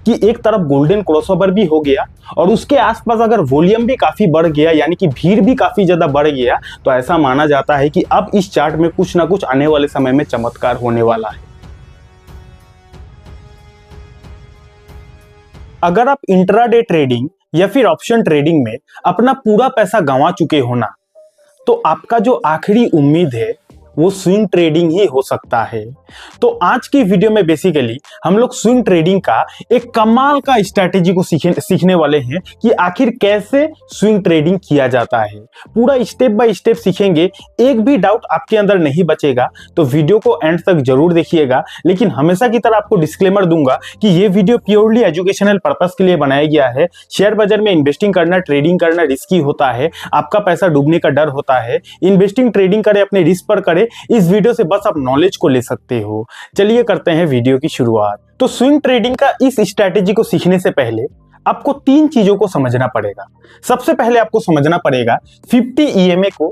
कि एक तरफ गोल्डन क्रॉसओवर भी हो गया और उसके आसपास अगर वॉल्यूम भी काफी बढ़ गया, यानी कि भीड़ भी काफी ज्यादा बढ़ गया, तो ऐसा माना जाता है कि अब इस चार्ट में कुछ ना कुछ आने वाले समय में चमत्कार होने वाला है। अगर आप इंट्राडे ट्रेडिंग या फिर ऑप्शन ट्रेडिंग में अपना पूरा पैसा गंवा चुके हो ना, तो आपका जो आखिरी उम्मीद है वो स्विंग ट्रेडिंग ही हो सकता है। तो आज की वीडियो में बेसिकली हम लोग स्विंग ट्रेडिंग का एक कमाल का स्ट्रैटेजी को सीखने वाले हैं कि आखिर कैसे स्विंग ट्रेडिंग किया जाता है। पूरा स्टेप बाय स्टेप सीखेंगे, एक भी डाउट आपके अंदर नहीं बचेगा। तो वीडियो को एंड तक जरूर देखिएगा, लेकिन हमेशा की तरह आपको डिस्क्लेमर दूंगा कि ये वीडियो प्योरली एजुकेशनल पर्पस के लिए बनाया गया है। शेयर बाजार में इन्वेस्टिंग करना, ट्रेडिंग करना रिस्की होता है, आपका पैसा डूबने का डर होता है। इन्वेस्टिंग ट्रेडिंग करें, अपने रिस्क पर करें, इस वीडियो से बस आप नॉलेज को ले सकते हो। चलिए करते हैं वीडियो की शुरुआत। तो स्विंग ट्रेडिंग का इस स्ट्रैटेजी को सीखने से पहले आपको 3 चीजों को समझना पड़ेगा। सबसे पहले आपको समझना पड़ेगा 50 EMA को,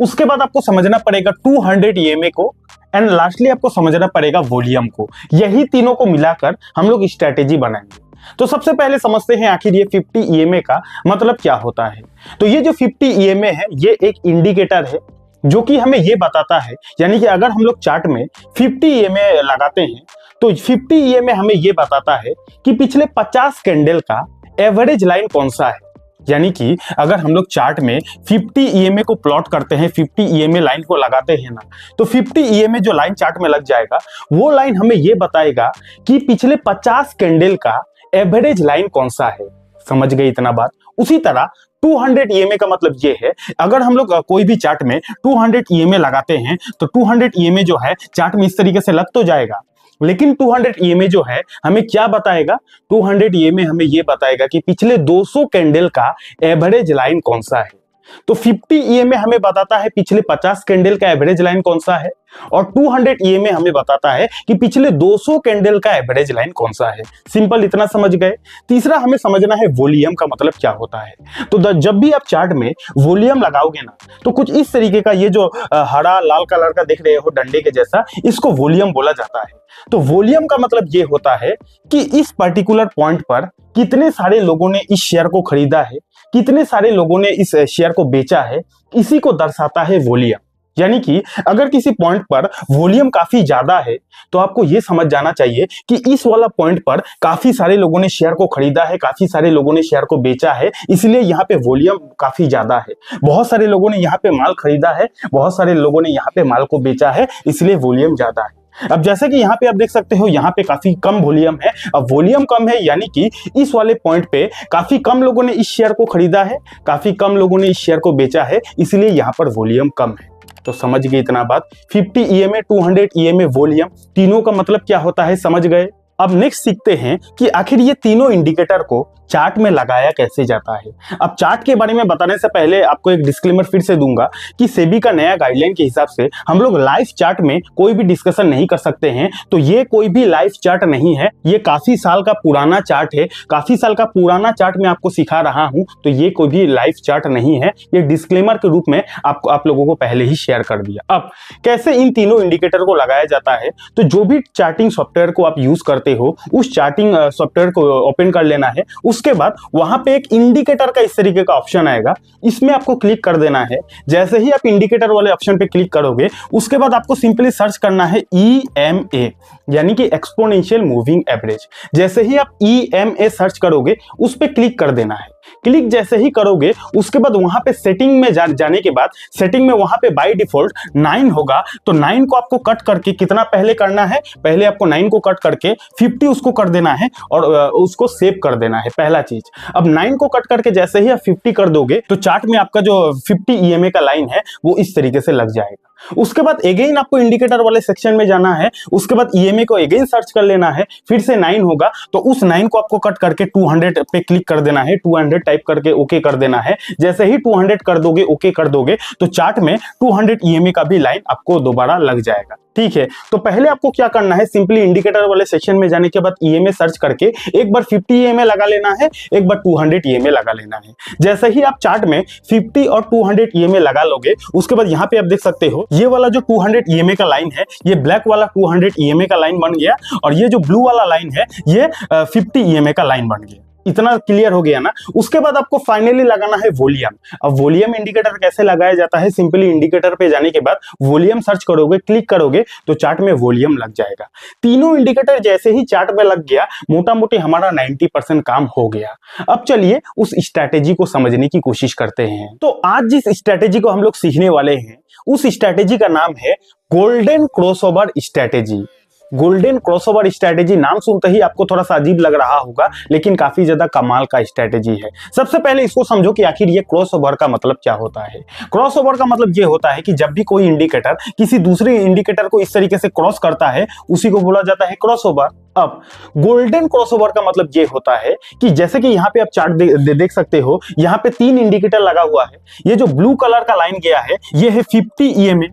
उसके बाद आपको समझना पड़ेगा 200 EMA को, एंड लास्टली आपको समझना पड़ेगा वॉल्यूम को। यही तीनों को मिलाकर हम लोग स्ट्रैटेजी बनाएंगे। तो सबसे पहले समझते हैं आखिर ये 50 EMA का मतलब क्या होता है। तो ये जो 50 EMA है ये एक इंडिकेटर है जो कि हमें ये बताता है, यानी कि अगर हम लोग चार्ट में 50 EMA लगाते हैं तो 50 EMA हमें ये बताता है कि पिछले 50 कैंडल का एवरेज लाइन कौन सा है। यानी कि अगर हम लोग चार्ट में 50 EMA को प्लॉट करते हैं, 50 EMA लाइन को लगाते हैं ना, तो 50 EMA जो लाइन चार्ट में लग जाएगा वो लाइन हमें ये बताएगा कि पिछले 50 कैंडल का एवरेज लाइन कौन सा है। समझ गए इतना बात। उसी तरह 200 EMA का मतलब ये है, अगर हम लोग कोई भी चार्ट में 200 EMA लगाते हैं तो 200 EMA जो है चार्ट में इस तरीके से लग तो जाएगा, लेकिन 200 EMA जो है हमें क्या बताएगा, 200 EMA हमें ये बताएगा कि पिछले 200 कैंडल का एवरेज लाइन कौन सा है। तो 50 EMA हमें बताता है पिछले 50 कैंडल का एवरेज लाइन कौन सा है, और 200 EMA हमें बताता है कि पिछले 200 कैंडल का एवरेज लाइन कौन सा है। सिंपल, इतना समझ गए। तीसरा हमें समझना है वॉल्यूम का मतलब क्या होता है। तो जब भी आप चार्ट में वॉल्यूम लगाओगे ना, तो कुछ इस तरीके का ये जो हरा लाल कलर का देख रहे हो डंडे के जैसा, इसको वॉल्यूम बोला जाता है। तो वॉल्यूम का मतलब ये होता है कि इस पर्टिकुलर पॉइंट पर कितने सारे लोगों ने इस शेयर को खरीदा है, कितने सारे लोगों ने इस शेयर को बेचा है, इसी को दर्शाता है वॉल्यूम। यानी कि अगर किसी पॉइंट पर वॉल्यूम काफी ज्यादा है तो आपको यह समझ जाना चाहिए कि इस वाला पॉइंट पर काफी सारे लोगों ने शेयर को खरीदा है, काफी सारे लोगों ने शेयर को बेचा है, इसलिए यहाँ पे वॉल्यूम काफी ज्यादा है। बहुत सारे लोगों ने यहाँ पे माल खरीदा है, बहुत सारे लोगों ने यहाँ पे माल को बेचा है, इसलिए वॉल्यूम ज्यादा है। अब जैसे कि यहाँ पे आप देख सकते हो, यहाँ पे काफी कम वॉल्यूम है। अब वॉल्यूम कम है यानी कि इस वाले पॉइंट पे काफी कम लोगों ने इस शेयर को खरीदा है, काफी कम लोगों ने इस शेयर को बेचा है, इसलिए यहाँ पर वॉल्यूम कम है। तो समझ गए इतना बात। 50 EMA, 200 EMA, वॉल्यूम, तीनों का मतलब क्या होता है समझ गए। अब नेक्स्ट सीखते हैं कि आखिर ये तीनों इंडिकेटर को चार्ट में लगाया कैसे जाता है। अब चार्ट के बारे में बताने से पहले आपको एक डिस्क्लेमर फिर से दूंगा कि सेबी का नया गाइडलाइन के हिसाब से हम लोग लाइव चार्ट में कोई भी डिस्कशन नहीं कर सकते हैं। तो ये कोई भी लाइव चार्ट नहीं है, ये काफी साल का पुराना चार्ट है, काफी साल का पुराना चार्ट मैं आपको सिखा रहा हूं। तो ये कोई भी लाइव चार्ट नहीं है, ये डिस्क्लेमर के रूप में आप लोगों को पहले ही शेयर कर दिया। अब कैसे इन तीनों इंडिकेटर को लगाया जाता है, तो जो भी चार्टिंग सॉफ्टवेयर को आप यूज करते हो उस चार्टिंग सॉफ्टवेयर को ओपन कर लेना है। उसके बाद वहां पे एक इंडिकेटर का इस तरीके का ऑप्शन आएगा, इसमें आपको क्लिक कर देना है। जैसे ही आप इंडिकेटर वाले ऑप्शन पे क्लिक करोगे उसके बाद आपको सिंपली सर्च करना है EMA, यानी कि एक्सपोनेंशियल मूविंग एवरेज। जैसे ही आप EMA सर्च करोगे उस पे क्लिक कर देना है। क्लिक जैसे ही करोगे उसके बाद वहां पे सेटिंग में जाने के बाद सेटिंग में वहां पे बाय डिफॉल्ट 9 होगा। तो 9 को आपको कट करके कितना पहले करना है, पहले आपको 9 को कट करके 50 उसको कर देना है और उसको सेव कर देना है, पहला चीज। अब 9 को कट करके जैसे ही आप 50 कर दोगे तो चार्ट में आपका जो 50 EMA का लाइन है वो इस तरीके से लग जाएगा। उसके बाद अगेन आपको इंडिकेटर वाले सेक्शन में जाना है, उसके बाद EMA को अगेन सर्च कर लेना है, फिर से 9 होगा तो उस 9 को आपको कट करके 200 पे क्लिक कर देना है, 200 टाइप करके ओके कर देना है। जैसे ही 200 कर दोगे, ओके कर दोगे, तो चार्ट में 200 EMA का भी लाइन आपको दोबारा लग जाएगा। ठीक है, तो पहले आपको क्या करना है, सिंपली इंडिकेटर वाले सेक्शन में जाने के बाद ईएमए सर्च करके एक बार 50 ईएमए लगा लेना है, एक बार 200 ईएमए लगा लेना है। जैसे ही आप चार्ट में 50 और 200 ईएमए लगा लोगे, उसके बाद यहाँ पे आप देख सकते हो ये वाला जो 200 ईएमए का लाइन है, ये ब्लैक वाला 200 ईएमए का लाइन बन गया, और ये जो ब्लू वाला लाइन है ये 50 ईएमए का लाइन बन गया। इतना क्लियर हो गया ना। उसके बाद आपको फाइनली लगाना है वॉल्यूम। अब वॉल्यूम इंडिकेटर कैसे लगाया जाता है, सिंपली इंडिकेटर पे जाने के बाद वॉल्यूम सर्च करोगे, क्लिक करोगे तो चार्ट में वॉल्यूम लग जाएगा। तीनों इंडिकेटर जैसे ही चार्ट में लग गया, मोटा मोटी हमारा 90% काम हो गया। अब चलिए उस स्ट्रैटेजी को समझने की कोशिश करते हैं। तो आज जिस स्ट्रैटेजी को हम लोग सीखने वाले हैं, उस स्ट्रैटेजी का नाम है golden crossover strategy. Golden crossover strategy नाम सुनते ही आपको थोड़ा सा अजीब लग रहा होगा, लेकिन काफी ज्यादा कमाल का स्ट्रैटेजी है। सबसे पहले इसको समझो कि आखिर ये क्रॉसओवर का मतलब क्या होता है। क्रॉसओवर का मतलब ये होता है कि जब भी कोई इंडिकेटर किसी दूसरे इंडिकेटर को इस तरीके से क्रॉस करता है, उसी को बोला जाता है क्रॉसओवर। अब गोल्डन क्रॉसओवर का मतलब ये होता है कि जैसे कि यहाँ पे आप चार्ट देख सकते हो, यहाँ पे 3 इंडिकेटर लगा हुआ है। ये जो ब्लू कलर का लाइन गया है ये है 50 ईएमए,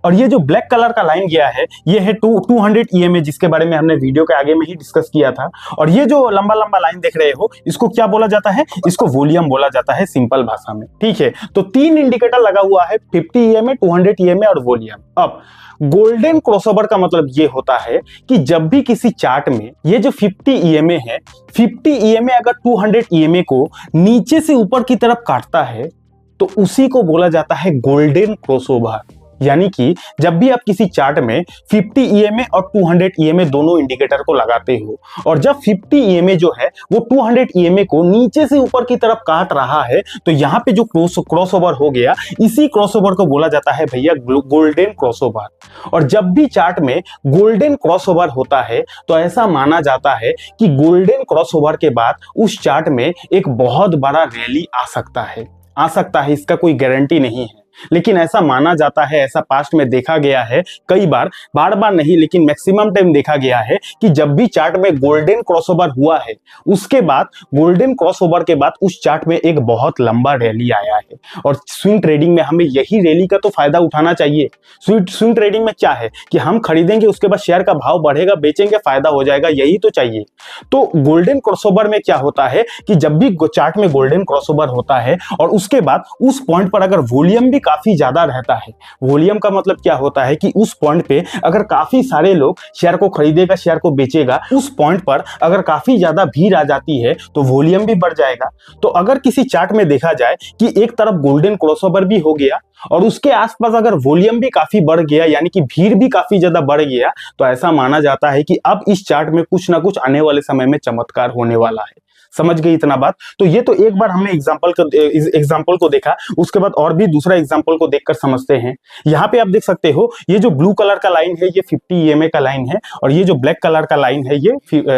और ये जो ब्लैक कलर का लाइन गया है ये है 200 ईएमए, जिसके बारे में हमने वीडियो के आगे में ही डिस्कस किया था। और ये जो लंबा लंबा लाइन देख रहे हो, इसको क्या बोला जाता है, इसको वॉल्यूम बोला जाता है सिंपल भाषा में। ठीक है, तो 3 इंडिकेटर लगा हुआ है, 50 ईएमए, 200 ईएमए और वॉल्यूम। अब गोल्डन क्रॉसओवर का मतलब ये होता है कि जब भी किसी चार्ट में ये जो 50 ईएमए है, 50 ईएमए अगर 200 ईएमए को नीचे से ऊपर की तरफ काटता है, तो उसी को बोला जाता है गोल्डन क्रॉसओवर। यानी कि जब भी आप किसी चार्ट में 50 ईएमए और 200 ईएमए दोनों इंडिकेटर को लगाते हो, और जब 50 ईएमए जो है वो 200 ईएमए को नीचे से ऊपर की तरफ काट रहा है, तो यहाँ पे जो क्रॉसओवर हो गया, इसी क्रॉसओवर को बोला जाता है भैया गोल्डन क्रॉसओवर। और जब भी चार्ट में गोल्डन क्रॉसओवर होता है, तो ऐसा माना जाता है कि गोल्डन क्रॉसओवर के बाद उस चार्ट में एक बहुत बड़ा रैली आ सकता है, इसका कोई गारंटी नहीं है, लेकिन ऐसा माना जाता है, ऐसा पास्ट में देखा गया है कई बार, बार बार नहीं लेकिन मैक्सिमम टाइम देखा गया है कि जब भी चार्ट में गोल्डन क्रॉसओवर हुआ है, उसके बाद गोल्डन क्रॉसओवर के बाद उस चार्ट में एक बहुत लंबा रैली आया है। और स्विंग ट्रेडिंग में हमें यही रैली का तो फायदा उठाना चाहिए। स्विंग ट्रेडिंग में क्या है कि हम खरीदेंगे, उसके बाद शेयर का भाव बढ़ेगा, बेचेंगे, फायदा हो जाएगा, यही तो चाहिए। तो गोल्डन क्रॉसओवर में क्या होता है कि जब भी चार्ट में गोल्डन क्रॉसओवर होता है और उसके बाद उस पॉइंट पर अगर वॉल्यूम भी काफी ज्यादा रहता है, वॉल्यूम का मतलब क्या होता है कि उस पॉइंट पे अगर काफी सारे लोग शेयर को खरीदेगा, शेयर को बेचेगा, उस पॉइंट पर अगर काफी ज्यादा भीड़ आ जाती है तो वॉल्यूम भी बढ़ जाएगा। तो अगर किसी चार्ट में देखा जाए कि एक तरफ गोल्डन क्रॉसओवर भी हो गया और उसके आसपास अगर वॉल्यूम भी काफी बढ़ गया, यानी कि भीड़ भी काफी ज्यादा बढ़ गया, तो ऐसा माना जाता है कि अब इस चार्ट में कुछ ना कुछ आने वाले समय में चमत्कार होने वाला है। समझ गए इतना बात? तो ये तो एक बार हमने एग्जांपल को देखा, उसके बाद और भी दूसरा एग्जांपल को देखकर समझते हैं। यहाँ पे आप देख सकते हो, ये जो ब्लू कलर का लाइन है ये 50 ईएमए का लाइन है, और ये जो ब्लैक कलर का लाइन है ये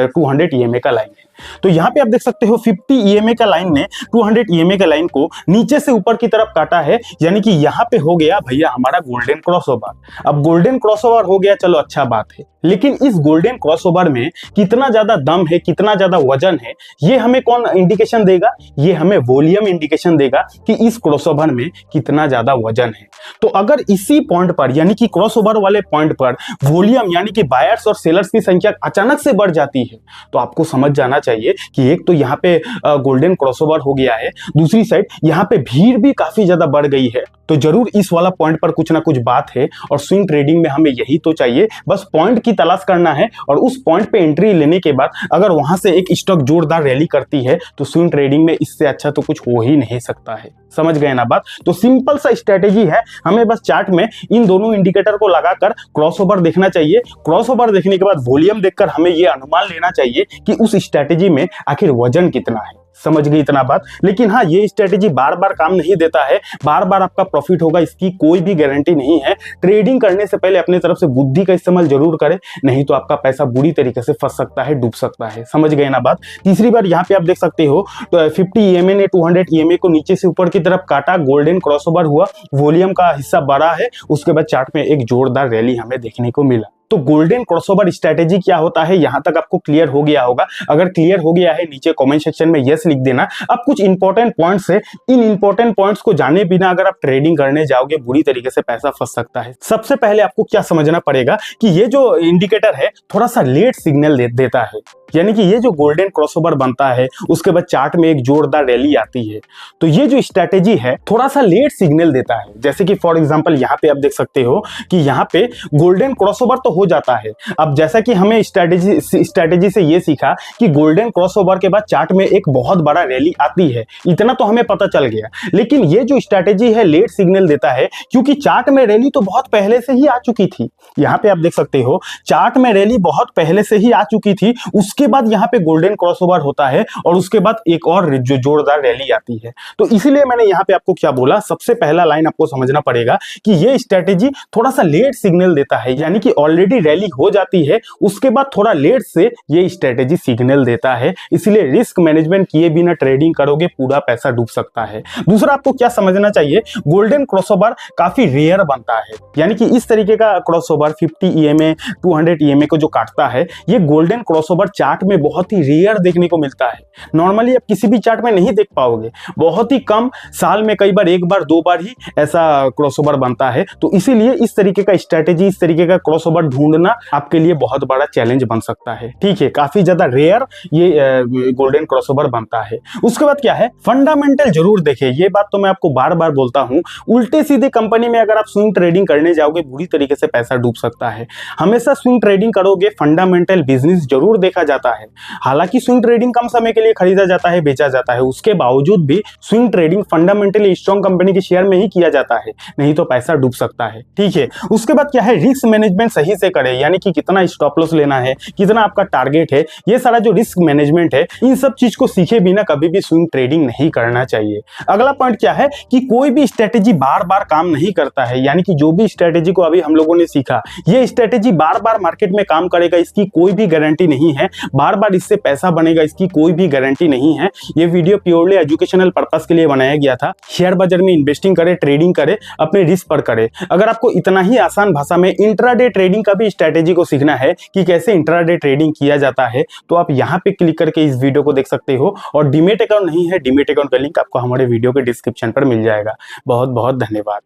200 ईएमए का लाइन है। तो यहाँ पे आप देख सकते हो 50 ईएमए का लाइन ने 200 ईएमए का लाइन को नीचे से ऊपर की तरफ काटा है, यानी कि यहाँ पे हो गया भैया हमारा गोल्डन क्रॉसओवर। अब गोल्डन क्रॉसओवर हो गया, चलो अच्छा बात है, लेकिन इस गोल्डन क्रॉसओवर में कितना ज्यादा दम है, कितना ज्यादा वजन है, ये हमें कौन इंडिकेशन देगा? ये हमें वॉल्यूम इंडिकेशन देगा कि इस क्रॉसओवर में कितना ज्यादा वजन है। तो अगर इसी पॉइंट पर यानी कि क्रॉसओवर वाले पॉइंट पर वॉल्यूम यानी कि बायर्स और सेलर्स की संख्या अचानक से बढ़ जाती है, तो आपको समझ जाना चाहिए कि एक तो यहाँ पे गोल्डन क्रॉसओवर हो गया है, दूसरी साइड यहाँ पे भीड़ भी काफी ज्यादा बढ़ गई है, तो जरूर इस वाला पॉइंट पर कुछ ना कुछ बात है। और स्विंग ट्रेडिंग में हमें यही तो चाहिए, बस पॉइंट की तलाश करना है, और उस पॉइंट पे एंट्री लेने के बाद अगर वहां से एक स्टॉक जोरदार रैली करती है, तो स्विंग ट्रेडिंग में इससे अच्छा तो कुछ हो ही नहीं सकता है। समझ गए ना बात? तो सिंपल सा स्ट्रेटेजी है, हमें बस चार्ट में इन दोनों इंडिकेटर को लगाकर क्रॉसओवर देखना चाहिए। क्रॉसओवर देखने के बाद वॉल्यूम देखकर हमें यह अनुमान लेना चाहिए कि उस स्ट्रेटेजी में आखिर वजन कितना है। समझ गई इतना बात? लेकिन हाँ, ये स्ट्रेटेजी बार बार काम नहीं देता है, बार बार आपका प्रॉफिट होगा इसकी कोई भी गारंटी नहीं है। ट्रेडिंग करने से पहले अपने तरफ से बुद्धि का इस्तेमाल जरूर करें, नहीं तो आपका पैसा बुरी तरीके से फंस सकता है, डूब सकता है। समझ गए ना बात? तीसरी बार यहाँ पे आप देख सकते हो, तो 50 ईएमए ने 200 ईएमए को नीचे से ऊपर की तरफ काटा, गोल्डन क्रॉसओवर हुआ, वॉल्यूम का हिस्सा बड़ा है, उसके बाद चार्ट में एक जोरदार रैली हमें देखने को मिला। तो गोल्डन क्रॉसओवर स्ट्रेटेजी क्या होता है यहां तक आपको क्लियर हो गया होगा। अगर क्लियर हो गया है नीचे कमेंट सेक्शन में यस लिख देना। अब कुछ इंपॉर्टेंट पॉइंट्स है, इन इंपॉर्टेंट पॉइंट्स को जाने बिना अगर आप ट्रेडिंग करने जाओगे बुरी तरीके से पैसा फंस सकता है। सबसे पहले आपको क्या समझना पड़ेगा कि ये जो इंडिकेटर है थोड़ा सा लेट सिग्नल देता है, यानी कि ये जो गोल्डन क्रॉसओवर बनता है उसके बाद चार्ट में एक जोरदार रैली आती है, तो ये जो स्ट्रेटेजी है थोड़ा सा लेट सिग्नल देता है। जैसे कि फॉर एग्जांपल यहाँ पे आप देख सकते हो कि यहाँ पे गोल्डन क्रॉसओवर तो हो जाता है। अब जैसा कि हमें स्ट्रेटेजी से ये सीखा कि गोल्डन क्रॉसओवर के बाद चार्ट में एक बहुत बड़ा रैली आती है, इतना तो हमें पता चल गया। लेकिन ये जो स्ट्रेटेजी है लेट सिग्नल देता है क्योंकि चार्ट में रैली तो बहुत पहले से ही आ चुकी थी। यहाँ पे आप देख सकते हो चार्ट में रैली बहुत पहले से ही आ चुकी थी, उसके बाद यहाँ पे गोल्डन क्रॉसओवर होता है और उसके बाद एक और जो जोरदार रैली आती है। तो इसीलिए मैंने यहाँ पे आपको क्या बोला, सबसे पहला लाइन आपको समझना पड़ेगा कि ये स्ट्रेटेजी थोड़ा सा लेट सिग्नल देता है, यानी कि ऑलरेडी रैली हो जाती है उसके बाद थोड़ा लेट से ये स्ट्रेटेजी सिग्नल देता है। इसलिए रिस्क मैनेजमेंट किए बिना ट्रेडिंग करोगे पूरा पैसा डूब सकता है। दूसरा आपको क्या समझना चाहिए, गोल्डन क्रॉसओवर काफी रेयर बनता है, यानी कि इस तरीके का क्रॉसओवर 50 EMA 200 EMA को जो काटता है ये गोल्डन क्रॉसओवर चार्ट में बहुत ही रेयर देखने को मिलता है। नॉर्मली आप किसी भी चार्ट में नहीं देख पाओगे, बहुत ही कम, साल में कई बार एक बार दो बार ही ऐसा क्रॉसओवर बनता है। तो इसीलिए इस तरीके का स्ट्रेटेजी, इस तरीके का क्रॉसओवर ढूंढना आपके लिए बहुत बड़ा चैलेंज बन सकता है। ठीक है, काफी ज्यादा रेयर ये गोल्डन क्रॉसओवर बनता है। उसके बाद क्या है, फंडामेंटल जरूर देखें। ये बात तो मैं आपको बार बार बोलता हूं, उल्टे सीधे कंपनी में अगर आप स्विंग ट्रेडिंग करने जाओगे बुरी तरीके से पैसा डूब सकता है। हमेशा स्विंग ट्रेडिंग करोगे फंडामेंटल बिजनेस जरूर देखा जाता है। हालांकि स्विंग ट्रेडिंग कम समय के लिए खरीदा जाता है, बेचा जाता है, उसके बावजूद भी swing trading fundamentally strong company के शेयर में ही किया जाता है, नहीं तो पैसा डूब सकता है। ठीक है, उसके बाद क्या है, रिस्क मैनेजमेंट सही से करें, यानी कि कितना स्टॉप लॉस लेना है, कितना आपका टारगेट है, ये सारा जो रिस्क मैनेजमेंट है इन सब चीज को सीखे बिना कभी भी स्विंग ट्रेडिंग नहीं करना चाहिए। अगला पॉइंट क्या है कि कोई भी स्ट्रेटेजी बार बार काम नहीं करता है, यानी कि जो भी स्ट्रेटेजी को अभी हम लोगों ने सीखा ये स्ट्रेटेजी बार बार मार्केट में काम करेगा इसकी कोई भी गारंटी नहीं है, बार बार इससे पैसा बनेगा इसकी कोई भी गारंटी नहीं है। ये वीडियो प्योरली एजुकेशनल पर्पस के लिए बनाया गया था। शेयर बाजार में इन्वेस्टिंग करे, ट्रेडिंग करे, अपने रिस्क पर करे। अगर आपको इतना ही आसान भाषा में इंट्राडे ट्रेडिंग का भी स्ट्रेटेजी को सीखना है कि कैसे इंट्राडे ट्रेडिंग किया जाता है तो आप यहाँ पे क्लिक करके इस वीडियो को देख सकते हो। और डीमेट अकाउंट नहीं है, डीमेट अकाउंट का लिंक आपको हमारे वीडियो के डिस्क्रिप्शन पर मिल जाएगा। बहुत बहुत धन्यवाद।